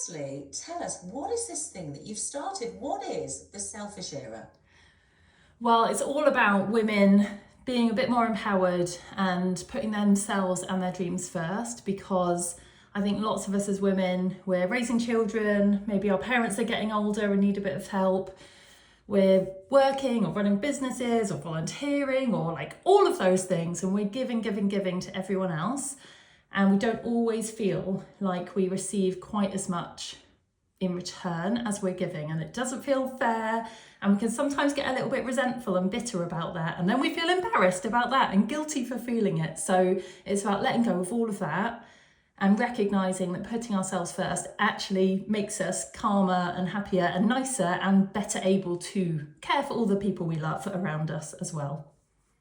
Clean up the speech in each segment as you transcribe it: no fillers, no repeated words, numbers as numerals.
firstly, tell us, what is this thing that you've started? What is the Selfish Era? Well, it's all about women being a bit more empowered and putting themselves and their dreams first, because I think lots of us as women, we're raising children, maybe our parents are getting older and need a bit of help. We're working or running businesses or volunteering or like all of those things, and we're giving to everyone else. And we don't always feel like we receive quite as much in return as we're giving, and it doesn't feel fair, and we can sometimes get a little bit resentful and bitter about that, and then we feel embarrassed about that and guilty for feeling it. So it's about letting go of all of that and recognizing that putting ourselves first actually makes us calmer and happier and nicer and better able to care for all the people we love around us as well.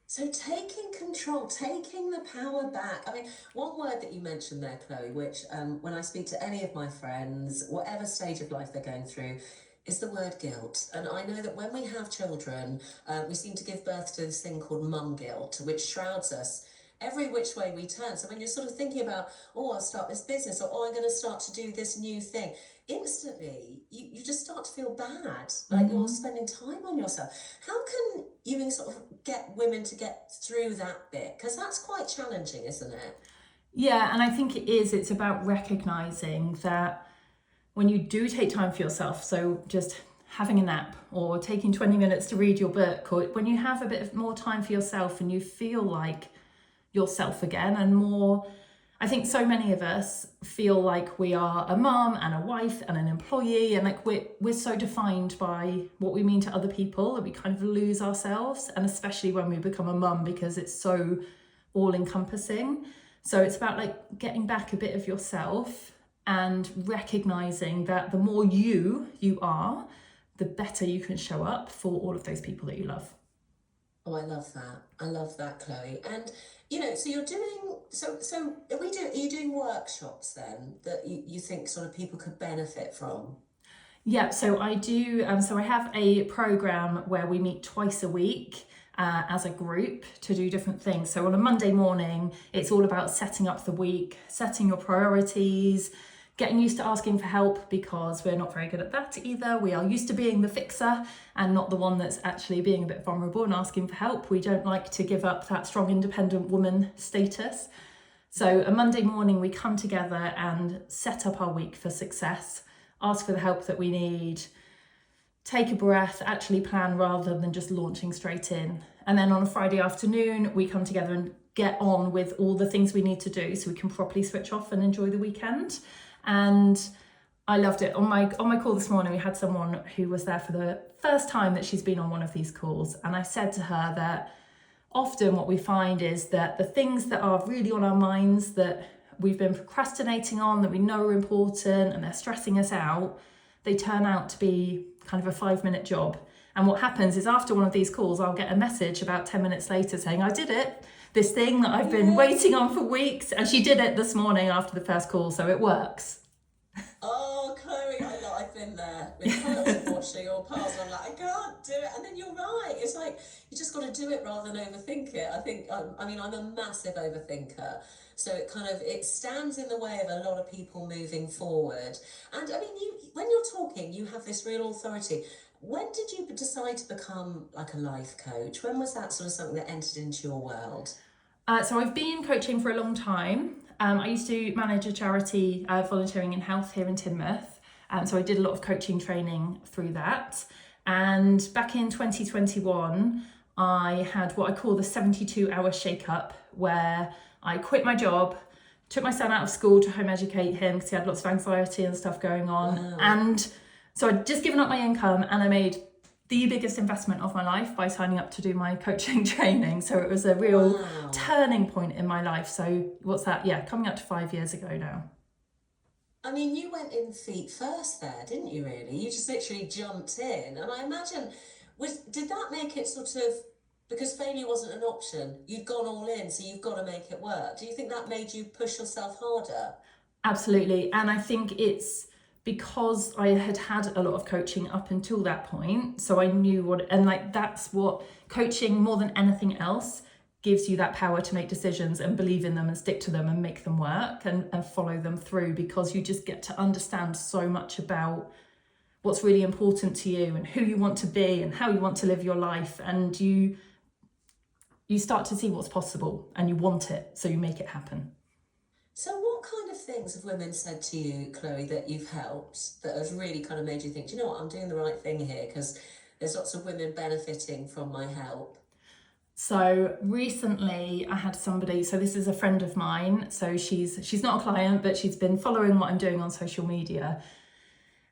So taking control, taking the power back. I mean, one word that you mentioned there, Chloe, which when I speak to any of my friends, whatever stage of life they're going through, is the word guilt. And I know that when we have children, we seem to give birth to this thing called mum guilt, which shrouds us every which way we turn. So when you're sort of thinking about, oh, I'll start this business, or oh, I'm going to start to do this new thing, instantly you just start to feel bad, like you're spending time on yourself. How can you sort of get women to get through that bit? Because that's quite challenging, isn't it? Yeah, and I think it is. It's about recognizing that when you do take time for yourself, so just having a nap or taking 20 minutes to read your book, or when you have a bit of more time for yourself and you feel like yourself again and more. I think so many of us feel like we are a mum and a wife and an employee, and like we're so defined by what we mean to other people that we kind of lose ourselves, and especially when we become a mum, because it's so all encompassing. So it's about like getting back a bit of yourself and recognizing that the more you are, the better you can show up for all of those people that you love. Oh, I love that. I love that, Chloe. And so you're doing are you doing workshops then that you think sort of people could benefit from? Yeah, so I do. So I have a program where we meet twice a week as a group to do different things. So on a Monday morning, it's all about setting up the week, setting your priorities, getting used to asking for help, because we're not very good at that either. We are used to being the fixer and not the one that's actually being a bit vulnerable and asking for help. We don't like to give up that strong, independent woman status. So a Monday morning, we come together and set up our week for success, ask for the help that we need, take a breath, actually plan rather than just launching straight in. And then on a Friday afternoon, we come together and get on with all the things we need to do so we can properly switch off and enjoy the weekend. And I loved it. On my call this morning, we had someone who was there for the first time that she's been on one of these calls. And I said to her that often what we find is that the things that are really on our minds that we've been procrastinating on, that we know are important and they're stressing us out, they turn out to be kind of a 5-minute job. And what happens is after one of these calls, I'll get a message about 10 minutes later saying, I did it. This thing that I've been waiting on for weeks. And she did it this morning after the first call, so it works. Oh, Chloe, I've been there with toilet washing or piles, and I'm like, I can't do it. And then you're right. It's like, you just got to do it rather than overthink it. I think, I'm a massive overthinker. So it stands in the way of a lot of people moving forward. And I mean, when you're talking, you have this real authority. When did you decide to become like a life coach? When was that sort of something that entered into your world? So I've been coaching for a long time. I used to manage a charity volunteering in health here in Teignmouth. So I did a lot of coaching training through that. And back in 2021, I had what I call the 72-hour shake-up, where I quit my job, took my son out of school to home educate him because he had lots of anxiety and stuff going on. Wow. And so I'd just given up my income, and I made the biggest investment of my life by signing up to do my coaching training. So it was a real turning point in my life. So what's that? Yeah, coming up to 5 years ago now. I mean, you went in feet first there, didn't you, really? You just literally jumped in. And I imagine, did that make it sort of, because failure wasn't an option, you'd gone all in, so you've got to make it work. Do you think that made you push yourself harder? Absolutely. And I think it's because I had had a lot of coaching up until that point. So I knew that's what coaching more than anything else gives you that power to make decisions and believe in them and stick to them and make them work and follow them through, because you just get to understand so much about what's really important to you and who you want to be and how you want to live your life. And you start to see what's possible and you want it, so you make it happen. So what kind of things have women said to you, Chloe, that you've helped, that has really kind of made you think, do you know what, I'm doing the right thing here, because there's lots of women benefiting from my help? So recently I had somebody, so this is a friend of mine, so she's not a client, but she's been following what I'm doing on social media.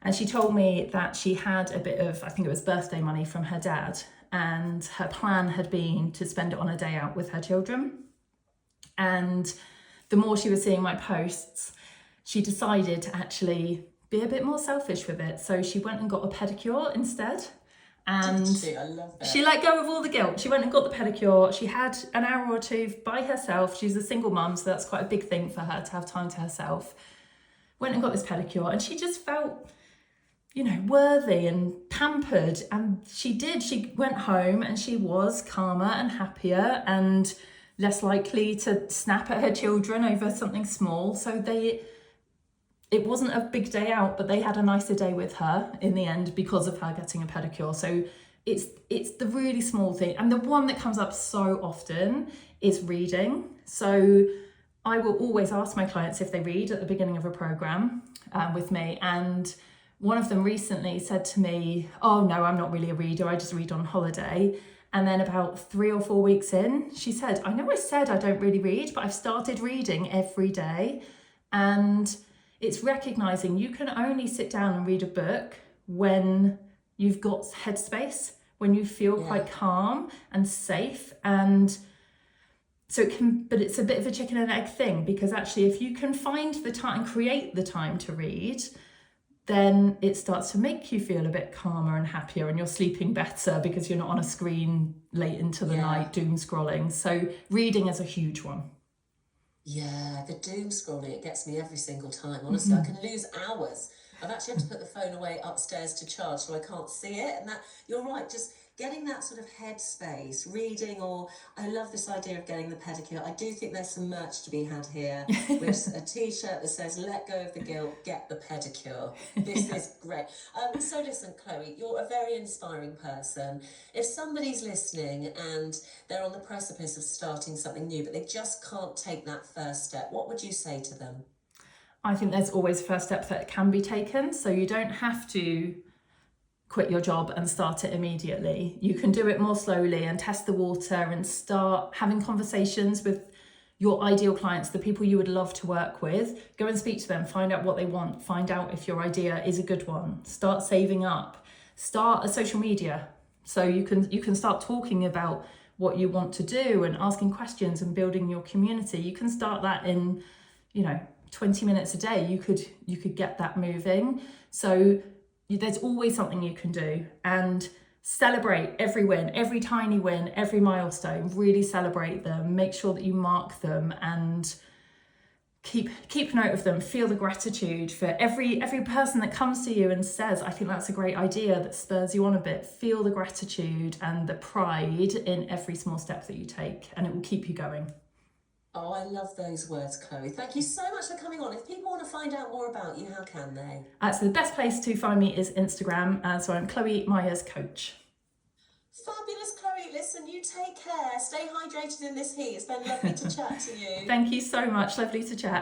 And she told me that she had a bit of, I think it was birthday money from her dad, and her plan had been to spend it on a day out with her children. And the more she was seeing my posts, she decided to actually be a bit more selfish with it. So she went and got a pedicure instead. And I love that. She let go of all the guilt. She went and got the pedicure. She had an hour or two by herself. She's a single mum, so that's quite a big thing for her to have time to herself. Went and got this pedicure, and she just felt, worthy and pampered. And she did. She went home and she was calmer and happier and less likely to snap at her children over something small. So it wasn't a big day out, but they had a nicer day with her in the end because of her getting a pedicure. So it's the really small thing. And the one that comes up so often is reading. So I will always ask my clients if they read at the beginning of a program with me. And one of them recently said to me, oh no, I'm not really a reader, I just read on holiday. And then about 3 or 4 weeks in, she said, I know I said I don't really read, but I've started reading every day. And it's recognizing you can only sit down and read a book when you've got headspace, when you feel quite calm and safe. And so but it's a bit of a chicken and egg thing, because actually if you can find the time and create the time to read, then it starts to make you feel a bit calmer and happier, and you're sleeping better because you're not on a screen late into the night doom scrolling. So reading is a huge one. Yeah, the doom scrolling, it gets me every single time. Honestly, I can lose hours. I've actually had to put the phone away upstairs to charge so I can't see it. And that, you're right, just getting that sort of headspace, reading, or I love this idea of getting the pedicure. I do think there's some merch to be had here with a t-shirt that says, let go of the guilt, get the pedicure. This is great. So listen, Chloe, you're a very inspiring person. If somebody's listening and they're on the precipice of starting something new, but they just can't take that first step, what would you say to them? I think there's always first steps that can be taken. So you don't have to quit your job and start it immediately. You can do it more slowly and test the water and start having conversations with your ideal clients, the people you would love to work with. Go and speak to them, find out what they want, find out if your idea is a good one. Start saving up, start a social media. So you can start talking about what you want to do and asking questions and building your community. You can start that in, 20 minutes a day. You could get that moving. So there's always something you can do, and celebrate every win, every tiny win, every milestone. Really celebrate them. Make sure that you mark them and keep note of them. Feel the gratitude for every person that comes to you and says, I think that's a great idea, that spurs you on a bit. Feel the gratitude and the pride in every small step that you take, and it will keep you going. Oh, I love those words, Chloe. Thank you so much for coming on. If people want to find out more about you, how can they? So the best place to find me is Instagram. So I'm Chloe Myers Coach. Fabulous, Chloe. Listen, you take care. Stay hydrated in this heat. It's been lovely to chat to you. Thank you so much. Lovely to chat.